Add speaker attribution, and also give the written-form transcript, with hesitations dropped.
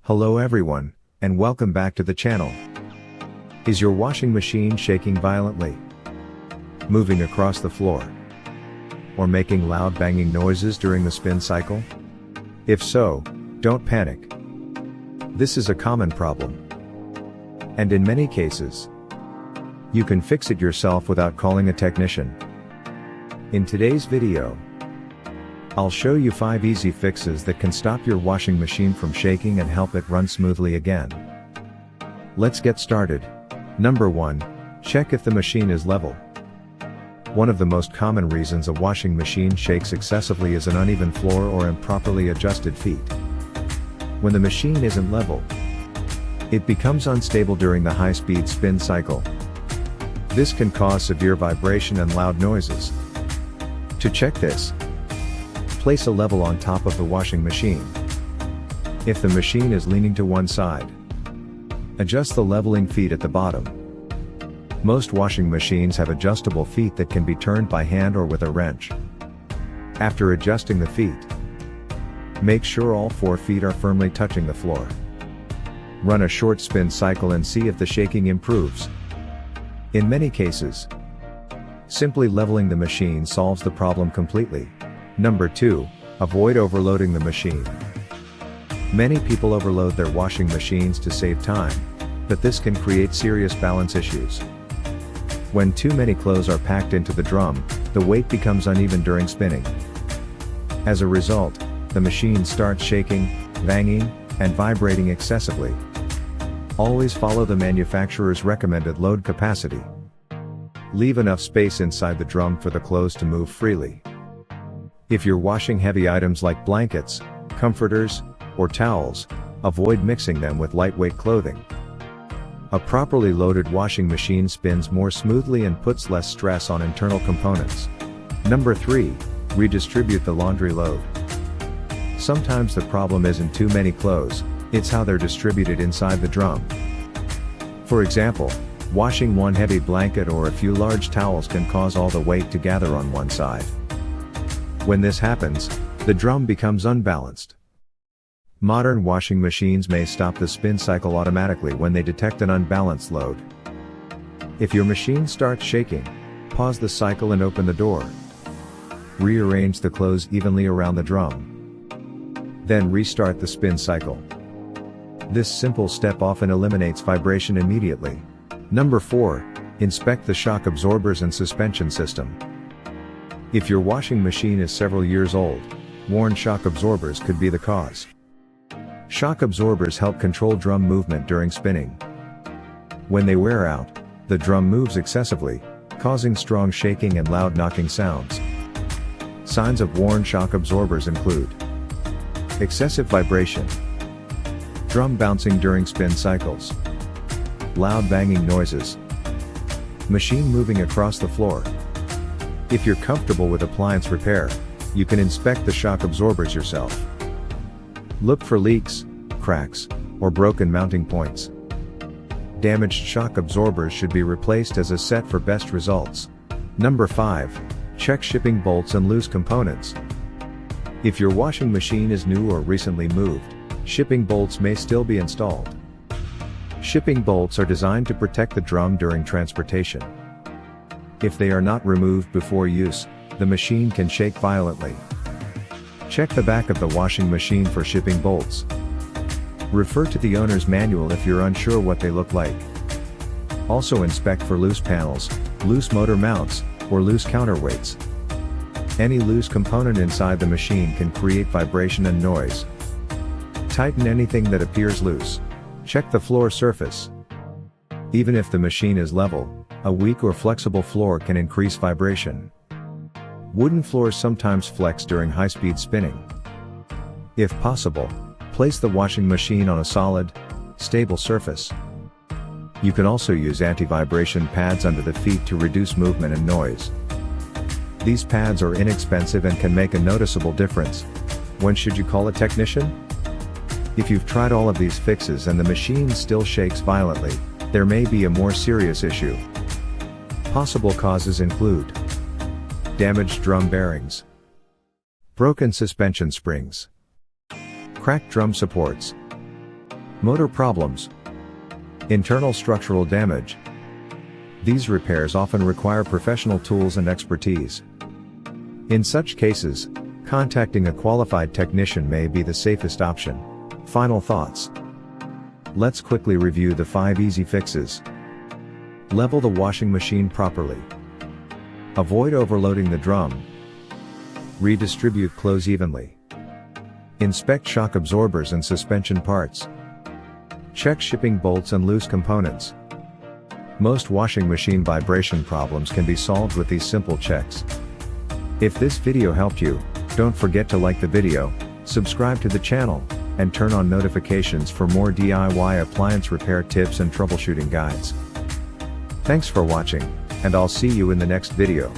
Speaker 1: Hello everyone, and welcome back to the channel. Is your washing machine shaking violently? Moving across the floor? Or making loud banging noises during the spin cycle? If so, don't panic. This is a common problem. And in many cases, you can fix it yourself without calling a technician. In today's video, I'll show you 5 easy fixes that can stop your washing machine from shaking and help it run smoothly again. Let's get started. Number 1. Check if the machine is level. One of the most common reasons a washing machine shakes excessively is an uneven floor or improperly adjusted feet. When the machine isn't level, it becomes unstable during the high-speed spin cycle. This can cause severe vibration and loud noises. To check this, place a level on top of the washing machine. If the machine is leaning to one side, adjust the leveling feet at the bottom. Most washing machines have adjustable feet that can be turned by hand or with a wrench. After adjusting the feet, make sure all 4 feet are firmly touching the floor. Run a short spin cycle and see if the shaking improves. In many cases, simply leveling the machine solves the problem completely. Number 2. Avoid overloading the machine. Many people overload their washing machines to save time, but this can create serious balance issues. When too many clothes are packed into the drum, the weight becomes uneven during spinning. As a result, the machine starts shaking, banging, and vibrating excessively. Always follow the manufacturer's recommended load capacity. Leave enough space inside the drum for the clothes to move freely. If you're washing heavy items like blankets, comforters, or towels, avoid mixing them with lightweight clothing. A properly loaded washing machine spins more smoothly and puts less stress on internal components. Number 3. Redistribute the laundry load. Sometimes the problem isn't too many clothes, it's how they're distributed inside the drum. For example, washing one heavy blanket or a few large towels can cause all the weight to gather on one side. When this happens, the drum becomes unbalanced. Modern washing machines may stop the spin cycle automatically when they detect an unbalanced load. If your machine starts shaking, pause the cycle and open the door. Rearrange the clothes evenly around the drum. Then restart the spin cycle. This simple step often eliminates vibration immediately. Number 4. Inspect the shock absorbers and suspension system. If your washing machine is several years old, worn shock absorbers could be the cause. Shock absorbers help control drum movement during spinning. When they wear out, the drum moves excessively, causing strong shaking and loud knocking sounds. Signs of worn shock absorbers include excessive vibration, drum bouncing during spin cycles, loud banging noises, machine moving across the floor. If you're comfortable with appliance repair, you can inspect the shock absorbers yourself. Look for leaks, cracks, or broken mounting points. Damaged shock absorbers should be replaced as a set for best results. Number 5. Check shipping bolts and loose components. If your washing machine is new or recently moved, shipping bolts may still be installed. Shipping bolts are designed to protect the drum during transportation. If they are not removed before use, the machine can shake violently. Check the back of the washing machine for shipping bolts. Refer to the owner's manual if you're unsure what they look like. Also inspect for loose panels, loose motor mounts, or loose counterweights. Any loose component inside the machine can create vibration and noise. Tighten anything that appears loose. Check the floor surface. Even if the machine is level, a weak or flexible floor can increase vibration. Wooden floors sometimes flex during high-speed spinning. If possible, place the washing machine on a solid, stable surface. You can also use anti-vibration pads under the feet to reduce movement and noise. These pads are inexpensive and can make a noticeable difference. When should you call a technician? If you've tried all of these fixes and the machine still shakes violently, there may be a more serious issue. Possible causes include damaged drum bearings, broken suspension springs, cracked drum supports, Motor problems. Internal structural damage. These repairs often require professional tools and expertise. In such cases, contacting a qualified technician may be the safest option. Final thoughts. Let's quickly review the 5 easy fixes. Level the washing machine properly. Avoid overloading the drum. Redistribute clothes evenly. Inspect shock absorbers and suspension parts. Check shipping bolts and loose components. Most washing machine vibration problems can be solved with these simple checks. If this video helped you, don't forget to like the video, subscribe to the channel, and turn on notifications for more DIY appliance repair tips and troubleshooting guides. Thanks for watching, and I'll see you in the next video.